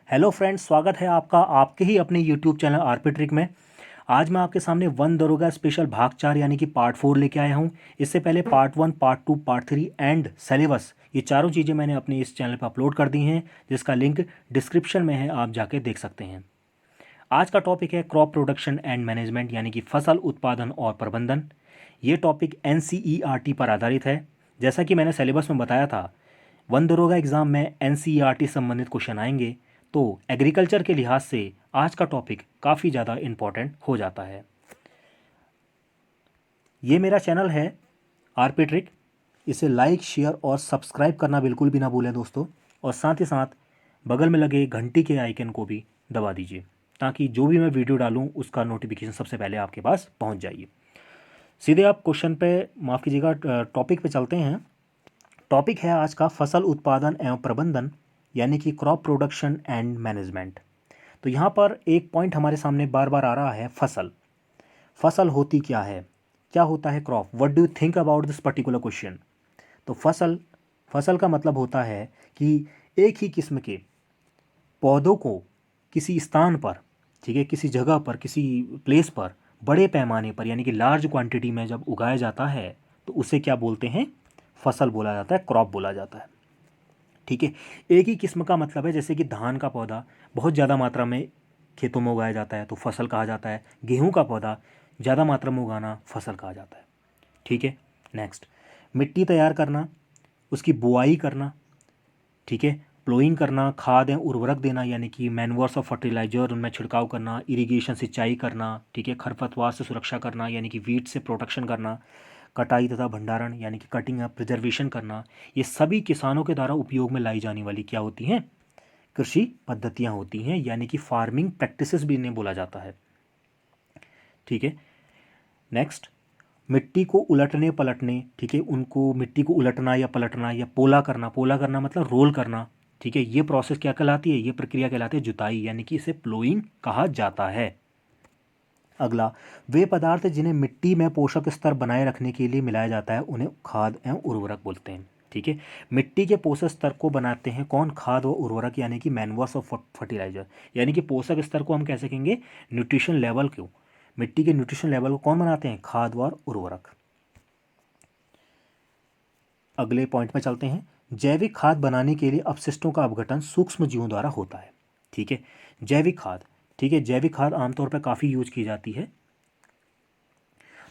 Hello friends, स्वागत है आपका आपके ही अपने यूट्यूब चैनल आरपी ट्रिक में। आज मैं आपके सामने वन दरोगा स्पेशल भाग 4 यानी कि पार्ट 4 लेके आया हूँ। इससे पहले part 1, part 2, part 3 and syllabus, ये चारों चीज़ें मैंने अपने इस चैनल पर अपलोड कर दी हैं, जिसका लिंक डिस्क्रिप्शन में है, आप जाके देख सकते हैं। आज का टॉपिक है क्रॉप प्रोडक्शन एंड मैनेजमेंट यानी कि फसल उत्पादन और प्रबंधन। ये टॉपिक एनसीईआरटी पर आधारित है। जैसा कि मैंने सिलेबस में बताया था, वन दरोगा एग्ज़ाम में एनसीईआरटी संबंधित क्वेश्चन आएंगे, तो एग्रीकल्चर के लिहाज से आज का टॉपिक काफ़ी ज़्यादा इम्पॉर्टेंट हो जाता है। ये मेरा चैनल है आरपी ट्रिक, इसे लाइक, शेयर और सब्सक्राइब करना बिल्कुल भी ना भूलें दोस्तों, और साथ ही साथ बगल में लगे घंटी के आइकन को भी दबा दीजिए, ताकि जो भी मैं वीडियो डालूं उसका नोटिफिकेशन सबसे पहले आपके पास पहुंच जाइए। सीधे आप क्वेश्चन पे, माफ़ कीजिएगा, टॉपिक पे चलते हैं। टॉपिक है आज का फसल उत्पादन एवं प्रबंधन यानी कि क्रॉप प्रोडक्शन एंड मैनेजमेंट। तो यहाँ पर एक पॉइंट हमारे सामने बार बार आ रहा है, फसल। फसल होती क्या है, क्या होता है crop, what do you think about this particular question. तो फसल, फसल का मतलब होता है कि एक ही किस्म के पौधों को किसी स्थान पर, ठीक है, किसी जगह पर, किसी प्लेस पर बड़े पैमाने पर यानी कि लार्ज क्वांटिटी में जब उगाया जाता है, तो उसे क्या बोलते हैं, फसल बोला जाता है, क्रॉप बोला जाता है। ठीक है, एक ही किस्म का मतलब है, जैसे कि धान का पौधा बहुत ज़्यादा मात्रा में खेतों में उगाया जाता है तो फसल कहा जाता है। गेहूं का पौधा ज़्यादा मात्रा में उगाना फसल कहा जाता है। ठीक है, नेक्स्ट, मिट्टी तैयार करना, उसकी बुआई करना, ठीक है, प्लोइंग करना, खाद एवं उर्वरक देना यानी कि मैन्योर्स और फर्टिलाइजर उनमें छिड़काव करना, इरिगेशन सिंचाई करना, ठीक है, खरपतवार से सुरक्षा करना यानी कि वीड से प्रोटेक्शन करना, कटाई तथा भंडारण यानी कि कटिंग या प्रिजर्वेशन करना, ये सभी किसानों के द्वारा उपयोग में लाई जाने वाली क्या होती हैं, कृषि पद्धतियाँ होती हैं, यानी कि फार्मिंग प्रैक्टिसेस भी इन्हें बोला जाता है। ठीक है, नेक्स्ट, मिट्टी को उलटने पलटने, ठीक है, उनको मिट्टी को उलटना या पलटना या पोला करना, पोला करना मतलब रोल करना, ठीक है, ये प्रोसेस क्या कहलाती है, ये प्रक्रिया कहलाती है जुताई यानी कि इसे प्लोइंग कहा जाता है। अगला, वे पदार्थ जिन्हें मिट्टी में पोषक स्तर बनाए रखने के लिए मिलाया जाता है उन्हें खाद एवं उर्वरक बोलते हैं। ठीक है, मिट्टी के पोषक स्तर को बनाते हैं कौन, खाद व उर्वरक यानी कि मैन्योर्स और फर्टिलाइजर, यानी कि पोषक स्तर को हम कह सकेंगे न्यूट्रिशन लेवल को, मिट्टी के न्यूट्रिशन लेवल को कौन बनाते हैं, खाद व उर्वरक। अगले पॉइंट में चलते हैं। जैविक खाद बनाने के लिए अपशिष्टों का अपघटन सूक्ष्म जीवों द्वारा होता है। ठीक है, जैविक खाद, ठीक है, जैविक खाद आमतौर पर काफ़ी यूज की जाती है।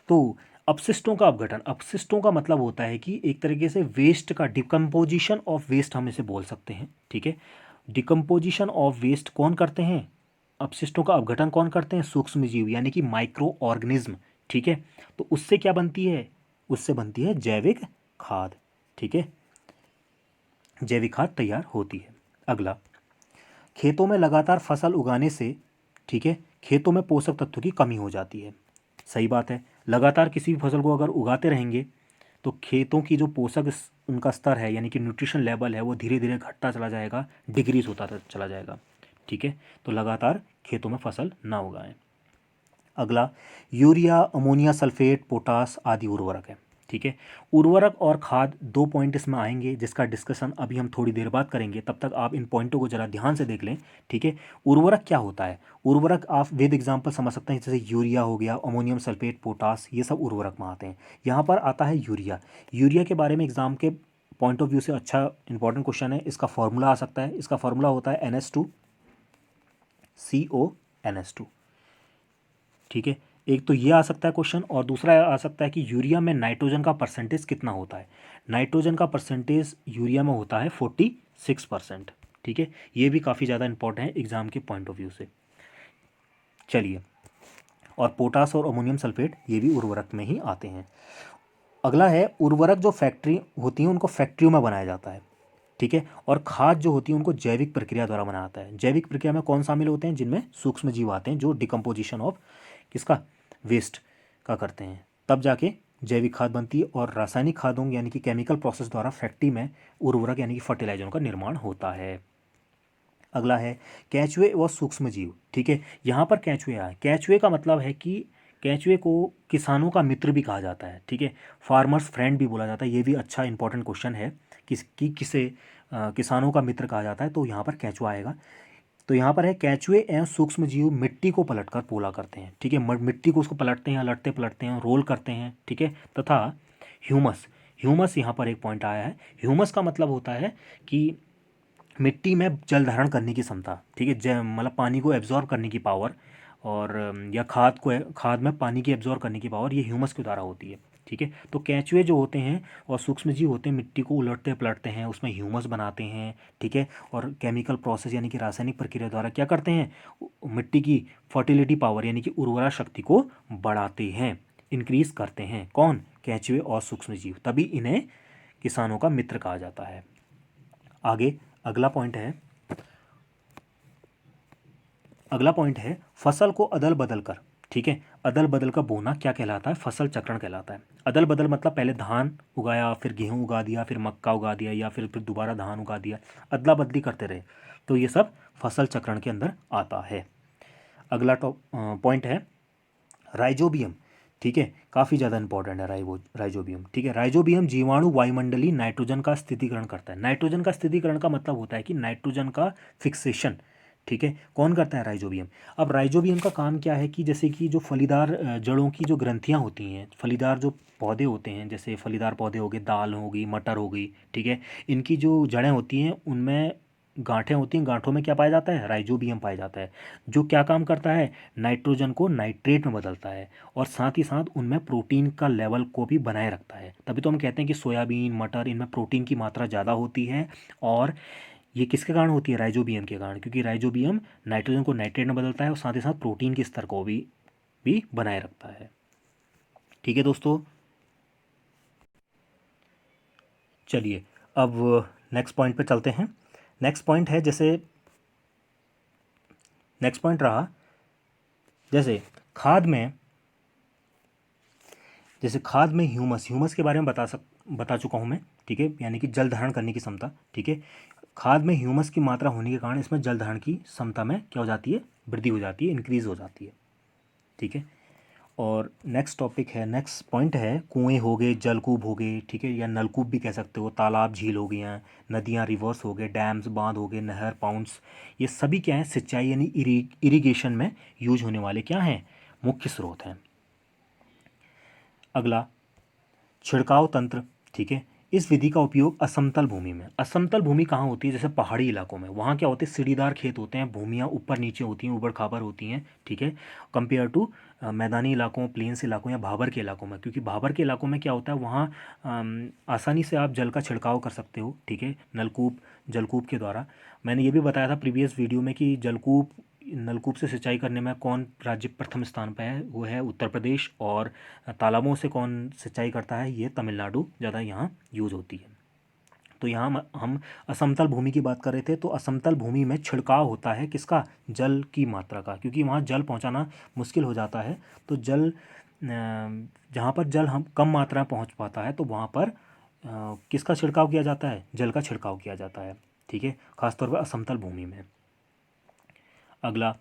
तो अपशिष्टों का अपघटन, अपशिष्टों का मतलब होता है कि एक तरीके से वेस्ट का, डिकम्पोजिशन ऑफ वेस्ट हम इसे बोल सकते हैं। ठीक है, डिकम्पोजिशन ऑफ वेस्ट कौन करते हैं, अपशिष्टों का अपघटन कौन करते हैं, सूक्ष्म जीव यानी कि माइक्रो ऑर्गेनिज्म। ठीक है, तो उससे क्या बनती है, उससे बनती है जैविक खाद। ठीक है, जैविक खाद तैयार होती है। अगला, खेतों में लगातार फसल उगाने से, ठीक है, खेतों में पोषक तत्वों की कमी हो जाती है। सही बात है, लगातार किसी भी फसल को अगर उगाते रहेंगे तो खेतों की जो उनका स्तर है यानी कि न्यूट्रिशन लेवल है वो धीरे धीरे घटता चला जाएगा, डिक्रीज होता चला जाएगा। ठीक है, तो लगातार खेतों में फसल ना उगाएं। अगला, यूरिया, अमोनिया सल्फेट, पोटास आदि उर्वरक है। ठीक है, उर्वरक और खाद दो पॉइंट इसमें आएंगे, जिसका डिस्कशन अभी हम थोड़ी देर बाद करेंगे, तब तक आप इन पॉइंटों को जरा ध्यान से देख लें। ठीक है, उर्वरक क्या होता है, उर्वरक आप विद एग्जाम्पल समझ सकते हैं, जैसे यूरिया हो गया, अमोनियम सल्फेट, पोटास, ये सब उर्वरक में आते हैं। यहाँ पर आता है यूरिया। यूरिया के बारे में एग्जाम के पॉइंट ऑफ व्यू से अच्छा इंपॉर्टेंट क्वेश्चन है, इसका फॉर्मूला आ सकता है, इसका फॉर्मूला होता है NH2CO NH2। ठीक है, एक तो ये आ सकता है क्वेश्चन, और दूसरा आ सकता है कि यूरिया में नाइट्रोजन का परसेंटेज कितना होता है। नाइट्रोजन का परसेंटेज यूरिया में होता है 46%। ठीक है, ये भी काफ़ी ज़्यादा इंपॉर्टेंट है एग्जाम के पॉइंट ऑफ व्यू से। चलिए, और पोटास और अमोनियम सल्फेट ये भी उर्वरक में ही आते हैं। अगला है, उर्वरक जो फैक्ट्री होती हैं उनको फैक्ट्रियों में बनाया जाता है। ठीक है, और खाद जो होती है उनको जैविक प्रक्रिया द्वारा बनाया जाता है। जैविक प्रक्रिया में कौन शामिल होते हैं, जिनमें सूक्ष्म जीव आते हैं जो डिकम्पोजिशन ऑफ किसका, वेस्ट का करते हैं, तब जाके जैविक खाद बनती है। और रासायनिक खादों यानी कि केमिकल प्रोसेस द्वारा फैक्ट्री में उर्वरक यानी कि फर्टिलाइजरों का निर्माण होता है। अगला है, केंचुए व सूक्ष्म जीव। ठीक है, यहाँ पर केंचुए आए, केंचुए का मतलब है कि केंचुए को किसानों का मित्र भी कहा जाता है। ठीक है, फार्मर्स फ्रेंड भी बोला जाता है, ये भी अच्छा इंपॉर्टेंट क्वेश्चन है, किसे किसानों का मित्र कहा जाता है, तो यहाँ पर केंचुआ आएगा। तो यहाँ पर है केंचुए एवं सूक्ष्म जीव मिट्टी को पलटकर पोला करते हैं, ठीक है, मिट्टी को उसको पलटते हैं, लटते पलटते हैं, रोल करते हैं, ठीक है। तथा ह्यूमस, ह्यूमस यहाँ पर एक पॉइंट आया है। ह्यूमस का मतलब होता है कि मिट्टी में जल धारण करने की क्षमता, ठीक है, मतलब पानी को एब्जॉर्ब करने की पावर, और या खाद में पानी की एब्जॉर्ब करने की पावर, ये ह्यूमस के द्वारा होती है, ठीक है। तो केंचुए जो होते हैं और सूक्ष्मजीव होते हैं मिट्टी को उलटते पलटते हैं, उसमें ह्यूमस बनाते हैं, ठीक है, और केमिकल प्रोसेस यानी कि रासायनिक प्रक्रिया द्वारा क्या करते हैं, मिट्टी की फर्टिलिटी पावर यानी कि उर्वरा शक्ति को बढ़ाते हैं, इंक्रीज करते हैं। कौन? केंचुए और सूक्ष्मजीव। तभी इन्हें किसानों का मित्र कहा जाता है। आगे अगला पॉइंट है फसल को अदल बदल कर, ठीक है, अदल बदल कर बोना क्या कहलाता है? फसल चक्रण कहलाता है। अदल बदल मतलब पहले धान उगाया, फिर गेहूं उगा दिया, फिर मक्का उगा दिया, या फिर दोबारा धान उगा दिया, अदला बदली करते रहे, तो ये सब फसल चक्रण के अंदर आता है। अगला पॉइंट है राइजोबियम, ठीक है, काफ़ी ज़्यादा इंपॉर्टेंट है राइजोबियम, ठीक है। राइजोबियम जीवाणु वायुमंडलीय नाइट्रोजन का स्थितिकरण करता है। नाइट्रोजन का स्थितिकरण का मतलब होता है कि नाइट्रोजन का फिक्सेशन, ठीक है, कौन करता है? राइजोबियम। अब राइजोबियम का काम क्या है कि जैसे कि जो फलीदार जड़ों की जो ग्रंथियां होती हैं, फलीदार जो पौधे होते हैं, जैसे फलीदार पौधे हो गए, दाल होगी, मटर हो गई, ठीक है, इनकी जो जड़ें होती हैं उनमें गांठें होती हैं, गांठों में क्या पाया जाता है? राइजोबियम पाया जाता है, जो क्या काम करता है? नाइट्रोजन को नाइट्रेट में बदलता है, और साथ ही साथ उनमें प्रोटीन का लेवल को भी बनाए रखता है। तभी तो हम कहते हैं कि सोयाबीन, मटर, इनमें प्रोटीन की मात्रा ज़्यादा होती है, और ये किसके कारण होती है? राइजोबियम के कारण, क्योंकि राइजोबियम नाइट्रोजन को नाइट्रेट में बदलता है और साथ ही साथ प्रोटीन के स्तर को भी बनाए रखता है। ठीक है दोस्तों, चलिए अब नेक्स्ट पॉइंट पे चलते हैं। नेक्स्ट पॉइंट है, नेक्स्ट पॉइंट रहा जैसे खाद में ह्यूमस के बारे में बता चुका हूँ मैं, ठीक है, यानी कि जल धारण करने की क्षमता, ठीक है। खाद में ह्यूमस की मात्रा होने के कारण इसमें जल धारण की क्षमता में क्या हो जाती है? वृद्धि हो जाती है, इंक्रीज हो जाती है, ठीक है। और नेक्स्ट पॉइंट है कुएं हो गए, जलकूप हो गए, ठीक है, या नलकूप भी कह सकते हो, तालाब, झील हो गई हैं, नदियाँ, रिवर्स हो गए, डैम्स, बांध हो गए, नहर, पाउंड्स, ये सभी क्या हैं? सिंचाई यानी इरिगेशन में यूज होने वाले क्या हैं? मुख्य स्रोत हैं। अगला छिड़काव तंत्र, ठीक है। इस विधि का उपयोग असमतल भूमि में, असमतल भूमि कहाँ होती है? जैसे पहाड़ी इलाकों में, वहाँ क्या होते हैं? सीढ़ीदार खेत होते हैं, भूमियाँ ऊपर नीचे होती हैं, ऊबड़ खाबड़ होती हैं, ठीक है, कंपेयर टू मैदानी इलाकों, प्लेन्स इलाकों या भाबर के इलाकों में, क्योंकि भाबर के इलाकों में क्या होता है, वहाँ आसानी से आप जल का छिड़काव कर सकते हो, ठीक है, जलकूप के द्वारा। मैंने ये भी बताया था प्रीवियस वीडियो में कि नलकूप से सिंचाई करने में कौन राज्य प्रथम स्थान पर है? वो है उत्तर प्रदेश। और तालाबों से कौन सिंचाई करता है? ये तमिलनाडु ज़्यादा यहाँ यूज होती है। तो यहाँ हम असमतल भूमि की बात कर रहे थे, तो असमतल भूमि में छिड़काव होता है किसका? जल की मात्रा का, क्योंकि वहाँ जल पहुँचाना मुश्किल हो जाता है। तो जहाँ पर जल हम कम मात्रा में पहुँच पाता है, तो वहाँ पर किसका छिड़काव किया जाता है? जल का छिड़काव किया जाता है, ठीक है, खासतौर पर असमतल भूमि में। अगला,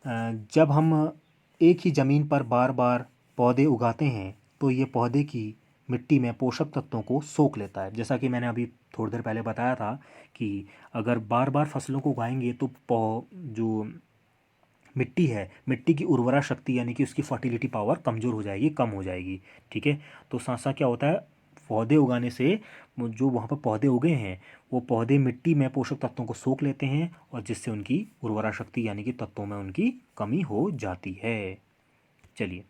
जब हम एक ही ज़मीन पर बार बार पौधे उगाते हैं तो ये पौधे की मिट्टी में पोषक तत्वों को सोख लेता है। जैसा कि मैंने अभी थोड़ी देर पहले बताया था कि अगर बार बार फसलों को उगाएंगे तो जो मिट्टी है, मिट्टी की उर्वरा शक्ति यानी कि उसकी फर्टिलिटी पावर कमज़ोर हो जाएगी, कम हो जाएगी, ठीक है। तो साथ साथ क्या होता है, पौधे उगाने से जो वहाँ पर पौधे उगे हैं वो पौधे मिट्टी में पोषक तत्वों को सोख लेते हैं, और जिससे उनकी उर्वरा शक्ति यानी कि तत्वों में उनकी कमी हो जाती है। चलिए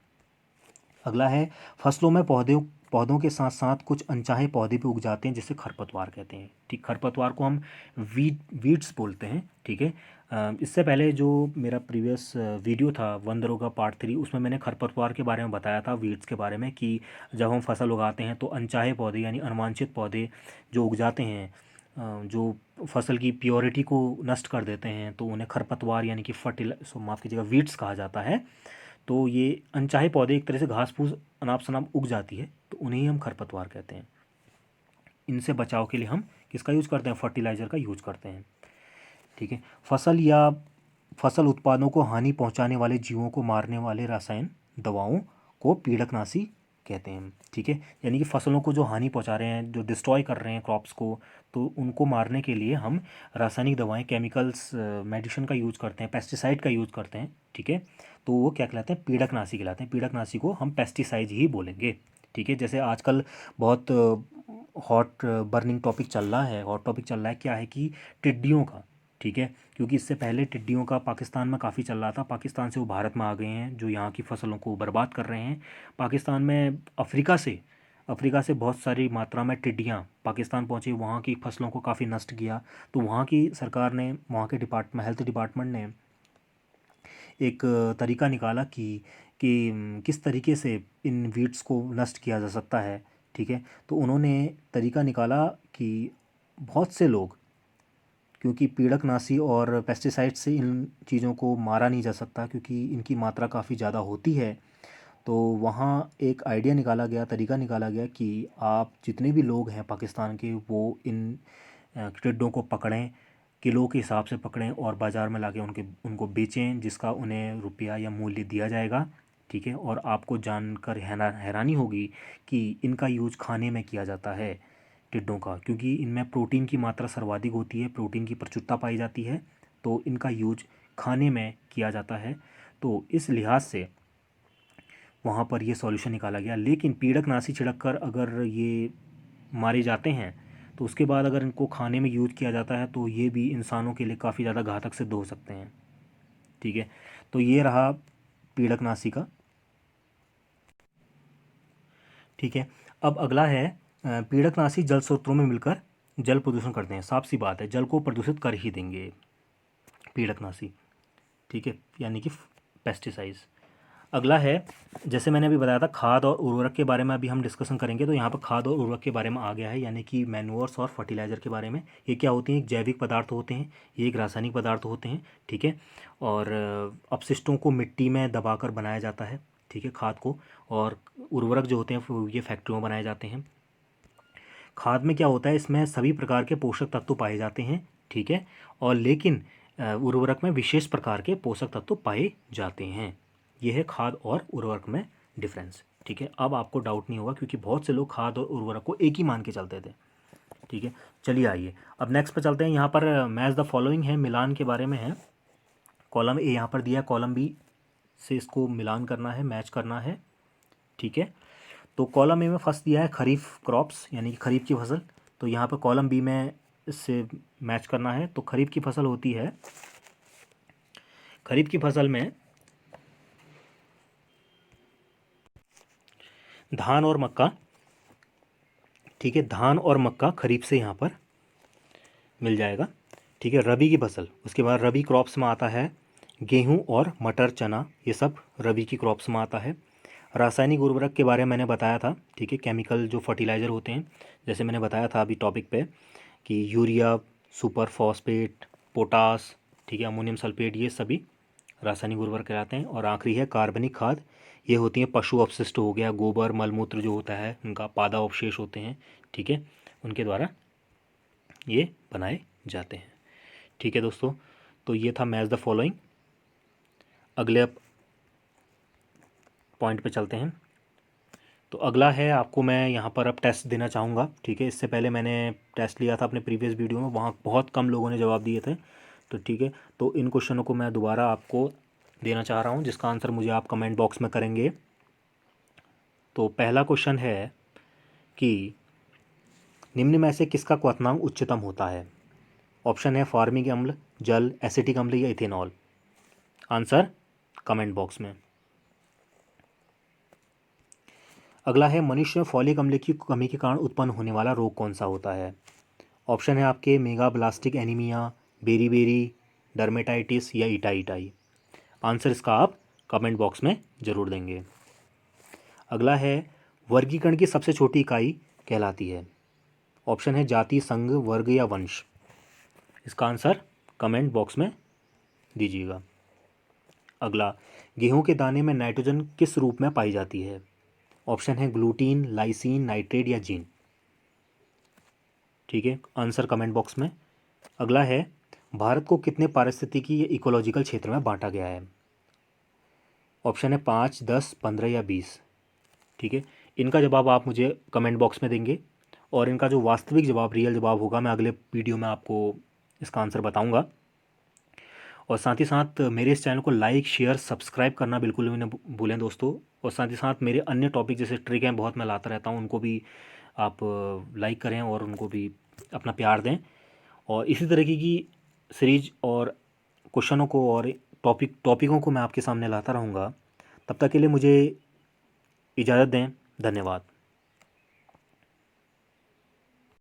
अगला है, फसलों में पौधों के साथ साथ कुछ अनचाहे पौधे भी उग जाते हैं जिसे खरपतवार कहते हैं, ठीक। खरपतवार को हम वीड्स बोलते हैं, ठीक है। इससे पहले जो मेरा प्रीवियस वीडियो था वन दरोगा पार्ट 3, उसमें मैंने खरपतवार के बारे में बताया था, वीड्स के बारे में, कि जब हम फसल उगाते हैं तो अनचाहे पौधे यानी अनवांछित पौधे जो उग जाते हैं, जो फसल की प्योरिटी को नष्ट कर देते हैं, तो उन्हें खरपतवार यानी कि माफ़ कीजिएगा, वीड्स कहा जाता है। तो ये अनचाहे पौधे एक तरह से घास फूस अनाप शनाप उग जाती है, तो उन्हें ही हम खरपतवार कहते हैं। इनसे बचाव के लिए हम किसका यूज़ करते हैं? फर्टिलाइज़र का यूज़ करते हैं, ठीक है। फसल उत्पादों को हानि पहुंचाने वाले जीवों को मारने वाले रसायन दवाओं को पीड़कनाशी कहते हैं, ठीक है। यानी कि फसलों को जो हानि पहुंचा रहे हैं, जो डिस्ट्रॉय कर रहे हैं क्रॉप्स को, तो उनको मारने के लिए हम रासायनिक दवाएं, केमिकल्स, मेडिसिन का यूज़ करते हैं, पेस्टिसाइड का यूज़ करते हैं, ठीक है। तो वो क्या कहलाते हैं? पीड़कनाशी कहलाते हैं। पीड़कनाशी को हम पेस्टिसाइड ही बोलेंगे, ठीक है। जैसे आजकल बहुत हॉट बर्निंग टॉपिक चल रहा है, हॉट टॉपिक चल रहा है क्या है कि टिड्डियों का, ठीक है। क्योंकि इससे पहले टिड्डियों का पाकिस्तान में काफ़ी चल रहा था, पाकिस्तान से वो भारत में आ गए हैं, जो यहाँ की फसलों को बर्बाद कर रहे हैं। पाकिस्तान में अफ्रीका से बहुत सारी मात्रा में टिड्डियाँ पाकिस्तान पहुँची, वहाँ की फसलों को काफ़ी नष्ट किया। तो वहाँ की सरकार ने, वहाँ के हेल्थ डिपार्टमेंट ने एक तरीका निकाला कि किस तरीके से इन वीड्स को नष्ट किया जा सकता है, ठीक है। तो उन्होंने तरीका निकाला कि बहुत से लोग, क्योंकि पीड़कनाशी और पेस्टिसाइड से इन चीज़ों को मारा नहीं जा सकता क्योंकि इनकी मात्रा काफ़ी ज़्यादा होती है, तो वहाँ एक आइडिया निकाला गया, तरीका निकाला गया कि आप जितने भी लोग हैं पाकिस्तान के, वो इन टिड्डों को पकड़ें, किलो के हिसाब से पकड़ें और बाज़ार में लाके उनको बेचें, जिसका उन्हें रुपया या मूल्य दिया जाएगा, ठीक है। और आपको जानकर हैरानी होगी कि इनका यूज खाने में किया जाता है, टिड्डों का, क्योंकि इनमें प्रोटीन की मात्रा सर्वाधिक होती है, प्रोटीन की प्रचुरता पाई जाती है, तो इनका यूज खाने में किया जाता है। तो इस लिहाज से वहाँ पर ये सॉल्यूशन निकाला गया। लेकिन पीड़कनाशी छिड़क कर अगर ये मारे जाते हैं, तो उसके बाद अगर इनको खाने में यूज किया जाता है, तो ये भी इंसानों के लिए काफ़ी ज़्यादा घातक सिद्ध हो सकते हैं, ठीक है। तो ये रहा पीड़कनाशी का, ठीक है। अब अगला है पीड़कनाशी जल स्रोतों में मिलकर जल प्रदूषण करते हैं। साफ सी बात है, जल को प्रदूषित कर ही देंगे पीड़कनाशी, ठीक है, यानी कि पेस्टिसाइड्स। अगला है, जैसे मैंने अभी बताया था, खाद और उर्वरक के बारे में अभी हम डिस्कशन करेंगे। तो यहाँ पर खाद और उर्वरक के बारे में आ गया है, यानी कि मैन्योर्स और फर्टिलाइज़र के बारे में। ये क्या होती हैं? एक जैविक पदार्थ होते हैं, ये एक रासायनिक पदार्थ होते हैं, ठीक है। और अपशिष्टों को मिट्टी में दबाकर बनाया जाता है, ठीक है, खाद को। और उर्वरक जो होते हैं ये फैक्ट्रियों में बनाए जाते हैं। खाद में क्या होता है? इसमें सभी प्रकार के पोषक तत्व पाए जाते हैं, ठीक है। और लेकिन उर्वरक में विशेष प्रकार के पोषक तत्व पाए जाते हैं। यह है खाद और उर्वरक में डिफरेंस, ठीक है। अब आपको डाउट नहीं होगा क्योंकि बहुत से लोग खाद और उर्वरक को एक ही मान के चलते थे, ठीक है। चलिए आइए अब नेक्स्ट पे चलते हैं। यहाँ पर मैच द फॉलोइंग है, मिलान के बारे में है। कॉलम ए यहाँ पर दिया है, कॉलम बी से इसको मिलान करना है, मैच करना है, ठीक है। तो कॉलम ए में फर्स्ट दिया है खरीफ क्रॉप्स, यानी कि खरीफ की फसल। तो यहाँ पर कॉलम बी में इससे मैच करना है। तो खरीफ की फसल होती है, खरीफ की फसल में धान और मक्का, ठीक है, धान और मक्का खरीफ से यहाँ पर मिल जाएगा, ठीक है। रबी की फसल, उसके बाद रबी क्रॉप्स में आता है गेहूं और मटर, चना, ये सब रबी की क्रॉप्स में आता है। रासायनिक उर्वरक के बारे में मैंने बताया था, ठीक है, केमिकल जो फर्टिलाइज़र होते हैं, जैसे मैंने बताया था अभी टॉपिक पे कि यूरिया, सुपर फॉस्फेट, पोटास, ठीक है, अमोनियम सल्फेट, ये सभी रासायनिक उर्वरक कहलाते हैं। और आखिरी है कार्बनिक खाद, ये होती है पशु अपशिष्ट हो गया, गोबर, मलमूत्र जो होता है उनका, पादा अवशेष होते हैं, ठीक है, उनके द्वारा ये बनाए जाते हैं, ठीक है दोस्तों। तो ये था मैच द फॉलोइंग। अगले पॉइंट पे चलते हैं। तो अगला है, आपको मैं यहाँ पर अब टेस्ट देना चाहूँगा, ठीक है। इससे पहले मैंने टेस्ट लिया था अपने प्रीवियस वीडियो में, वहाँ बहुत कम लोगों ने जवाब दिए थे, तो ठीक है। तो इन क्वेश्चनों को मैं दोबारा आपको देना चाह रहा हूँ, जिसका आंसर मुझे आप कमेंट बॉक्स में करेंगे। तो पहला क्वेश्चन है कि निम्न में से किसका क्वथनांक उच्चतम होता है? ऑप्शन है फार्मिक अम्ल, जल, एसिटिक अम्ल या इथेनॉल। आंसर कमेंट बॉक्स में। अगला है, मनुष्य में फॉलिक अम्ल की कमी के कारण उत्पन्न होने वाला रोग कौन सा होता है? ऑप्शन है आपके मेगाब्लास्टिक एनीमिया, बेरीबेरी, डर्मेटाइटिस या इटाई। आंसर इसका आप कमेंट बॉक्स में ज़रूर देंगे। अगला है, वर्गीकरण की सबसे छोटी इकाई कहलाती है? ऑप्शन है जाति, संघ, वर्ग या वंश। इसका आंसर कमेंट बॉक्स में दीजिएगा। अगला, गेहूं के दाने में नाइट्रोजन किस रूप में पाई जाती है? ऑप्शन है ग्लूटीन, लाइसीन, नाइट्रेट या जीन। ठीक है, आंसर कमेंट बॉक्स में। अगला है, भारत को कितने पारिस्थितिकी या इकोलॉजिकल क्षेत्र में बांटा गया है? ऑप्शन है 5, 10, 15 या 20। ठीक है, इनका जवाब आप मुझे कमेंट बॉक्स में देंगे और इनका जो वास्तविक जवाब, रियल जवाब होगा, मैं अगले वीडियो में आपको इसका आंसर बताऊंगा। और साथ ही साथ मेरे इस चैनल को लाइक, शेयर, सब्सक्राइब करना बिल्कुल भी ना भूलें दोस्तों। और साथ ही साथ मेरे अन्य टॉपिक जैसे ट्रिक हैं, बहुत मैं लाता रहता हूँ, उनको भी आप लाइक करें और उनको भी अपना प्यार दें। और इसी तरीके की सीरीज और क्वेश्चनों को और टॉपिकों को मैं आपके सामने लाता रहूँगा। तब तक के लिए मुझे इजाज़त दें। धन्यवाद।